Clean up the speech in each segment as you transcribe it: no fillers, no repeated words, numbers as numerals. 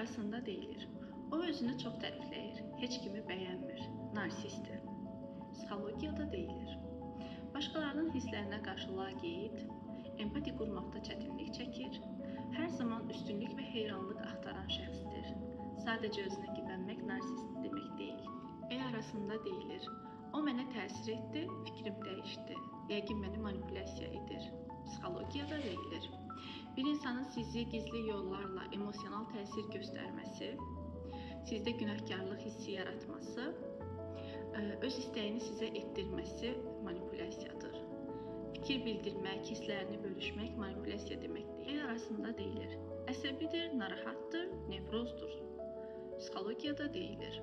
arasında deyilir. O özünü çox tərifləyir, heç kimi bəyənmir, narsistdir. Psixologiyada deyilir. Başqalarının hisslərinə qarşı laqeyd, empati qurmaqda çətinlik çəkir, hər zaman üstünlük və heyranlıq axtaran şəxsdir. Sadəcə özünə güvənmək narsist demək deyil. Arasında deyilir. O mənə təsir etdi, fikrim dəyişdi. Yəqin məni manipulyasiya edir. Psixologiyada deyilir. Bir insanın sizi gizli yollarla emosional təsir göstərməsi, sizdə günahkarlıq hissi yaratması, öz istəyini sizə etdirməsi manipulyasiyadır. Fikir bildirmək, hisslərini bölüşmək manipulyasiya deməkdir. Arasında deyilir. Əsəbidir, narahatdır, nevrozdur. Psixologiyada deyilir.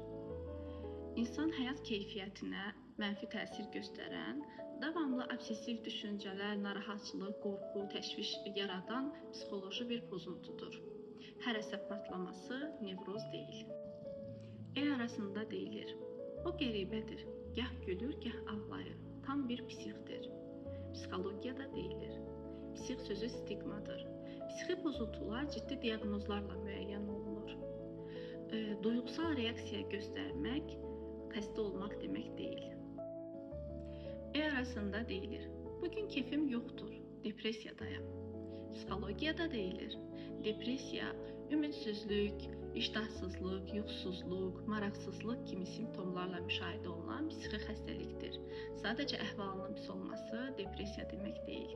İnsan həyat keyfiyyətinə mənfi təsir göstərən, davamlı obsessiv düşüncələr, narahatçılıq, qorxu, təşviş yaradan psixoloji bir pozuntudur. Hər əsəb partlaması nevroz deyil. Arasında deyilir. O qəribədir. Gah gülür, gah ağlayır. Tam bir psixdir. Psixologiyada deyilir. Psix sözü stigmadır. Psixi pozuntular ciddi diaqnozlarla müəyyən olunur. Duyğusal reaksiya göstərmək xəstə olmaq demək deyil. Arasında deyilir. Bugün keyfim yoxdur, depressiyadayam. Psixologiyada deyilir. Depressiya, ümidsizlik, iştahsızlıq, yuxusuzluq, maraqsızlıq kimi simptomlarla müşahidə olunan psixi xəstəlikdir. Sadəcə əhvalının pis olması depressiya demək deyil.